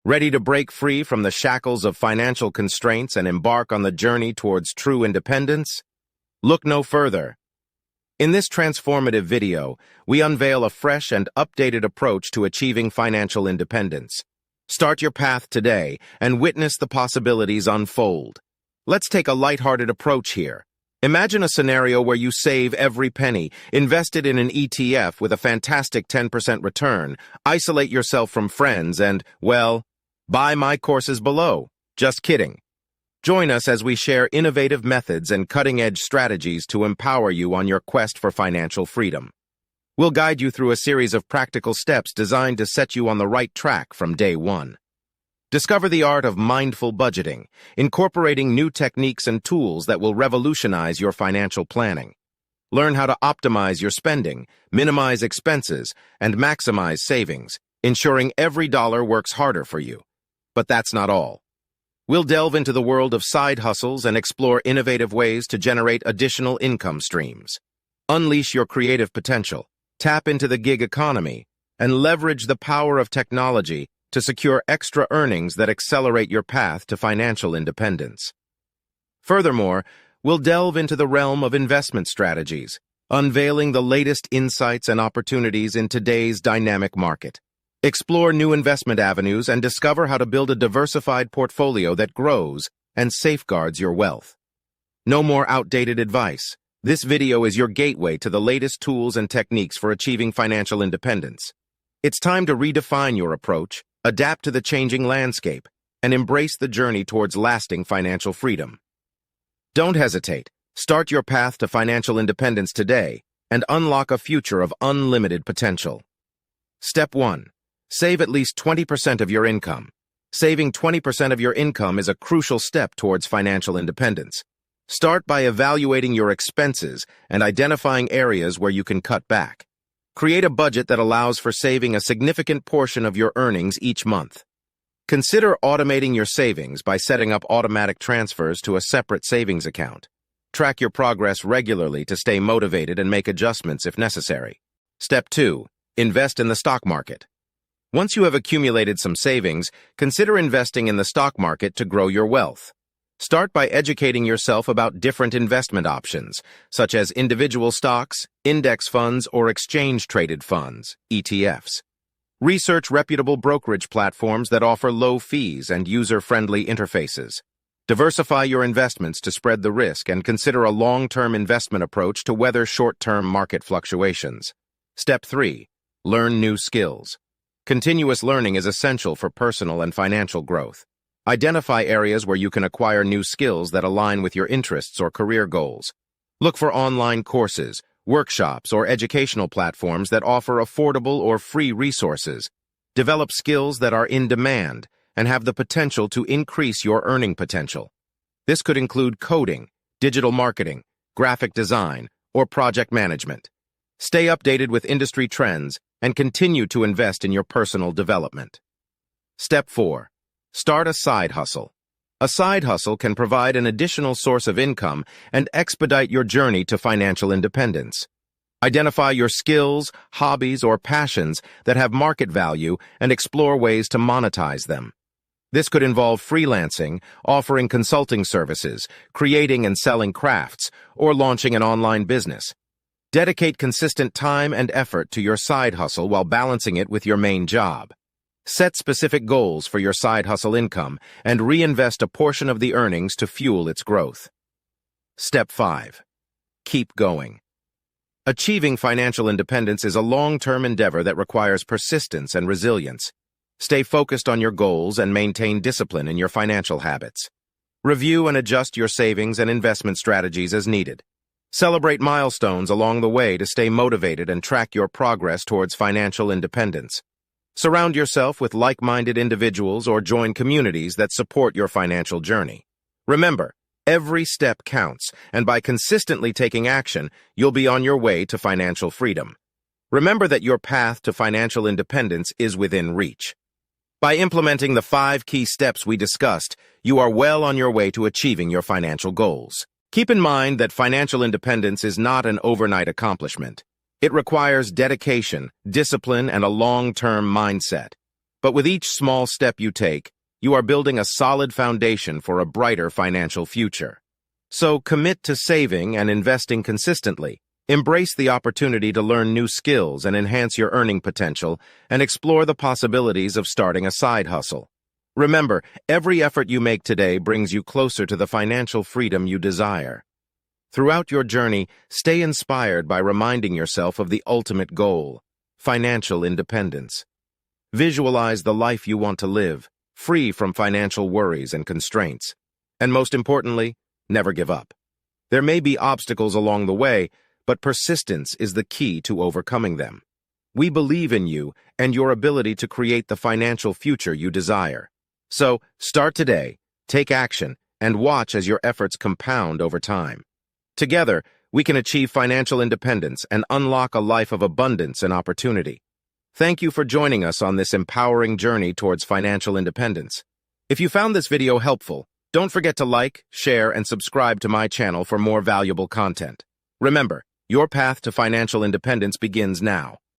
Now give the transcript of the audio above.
Ready to break free from the shackles of financial constraints and embark on the journey towards true independence? Look no further. In this transformative video, we unveil a fresh and updated approach to achieving financial independence. Start your path today and witness the possibilities unfold. Let's take a lighthearted approach here. Imagine a scenario where you save every penny, invest it in an ETF with a fantastic 10% return, isolate yourself from friends, and, well, buy my courses below. Just kidding. Join us as we share innovative methods and cutting-edge strategies to empower you on your quest for financial freedom. We'll guide you through a series of practical steps designed to set you on the right track from day one. Discover the art of mindful budgeting, incorporating new techniques and tools that will revolutionize your financial planning. Learn how to optimize your spending, minimize expenses, and maximize savings, ensuring every dollar works harder for you. But that's not all. We'll delve into the world of side hustles and explore innovative ways to generate additional income streams. Unleash your creative potential, tap into the gig economy, and leverage the power of technology to secure extra earnings that accelerate your path to financial independence. Furthermore, we'll delve into the realm of investment strategies, unveiling the latest insights and opportunities in today's dynamic market. Explore new investment avenues and discover how to build a diversified portfolio that grows and safeguards your wealth. No more outdated advice. This video is your gateway to the latest tools and techniques for achieving financial independence. It's time to redefine your approach, adapt to the changing landscape, and embrace the journey towards lasting financial freedom. Don't hesitate. Start your path to financial independence today and unlock a future of unlimited potential. Step 1. Save at least 20% of your income. Saving 20% of your income is a crucial step towards financial independence. Start by evaluating your expenses and identifying areas where you can cut back. Create a budget that allows for saving a significant portion of your earnings each month. Consider automating your savings by setting up automatic transfers to a separate savings account. Track your progress regularly to stay motivated and make adjustments if necessary. Step 2. Invest in the stock market. Once you have accumulated some savings, consider investing in the stock market to grow your wealth. Start by educating yourself about different investment options, such as individual stocks, index funds, or exchange-traded funds, ETFs. Research reputable brokerage platforms that offer low fees and user-friendly interfaces. Diversify your investments to spread the risk and consider a long-term investment approach to weather short-term market fluctuations. Step 3. Learn new skills. Continuous learning is essential for personal and financial growth. Identify areas where you can acquire new skills that align with your interests or career goals. Look for online courses, workshops, or educational platforms that offer affordable or free resources. Develop skills that are in demand and have the potential to increase your earning potential. This could include coding, digital marketing, graphic design, or project management. Stay updated with industry trends and continue to invest in your personal development. Step 4. Start a side hustle. A side hustle can provide an additional source of income and expedite your journey to financial independence. Identify your skills, hobbies, or passions that have market value and explore ways to monetize them. This could involve freelancing, offering consulting services, creating and selling crafts, or launching an online business. Dedicate consistent time and effort to your side hustle while balancing it with your main job. Set specific goals for your side hustle income and reinvest a portion of the earnings to fuel its growth. Step 5. Keep going. Achieving financial independence is a long-term endeavor that requires persistence and resilience. Stay focused on your goals and maintain discipline in your financial habits. Review and adjust your savings and investment strategies as needed. Celebrate milestones along the way to stay motivated and track your progress towards financial independence. Surround yourself with like-minded individuals or join communities that support your financial journey. Remember, every step counts, and by consistently taking action, you'll be on your way to financial freedom. Remember that your path to financial independence is within reach. By implementing the 5 key steps we discussed, you are well on your way to achieving your financial goals. Keep in mind that financial independence is not an overnight accomplishment. It requires dedication, discipline, and a long-term mindset. But with each small step you take, you are building a solid foundation for a brighter financial future. So commit to saving and investing consistently. Embrace the opportunity to learn new skills and enhance your earning potential, and explore the possibilities of starting a side hustle. Remember, every effort you make today brings you closer to the financial freedom you desire. Throughout your journey, stay inspired by reminding yourself of the ultimate goal: financial independence. Visualize the life you want to live, free from financial worries and constraints. And most importantly, never give up. There may be obstacles along the way, but persistence is the key to overcoming them. We believe in you and your ability to create the financial future you desire. So, start today, take action, and watch as your efforts compound over time. Together, we can achieve financial independence and unlock a life of abundance and opportunity. Thank you for joining us on this empowering journey towards financial independence. If you found this video helpful, don't forget to like, share, and subscribe to my channel for more valuable content. Remember, your path to financial independence begins now.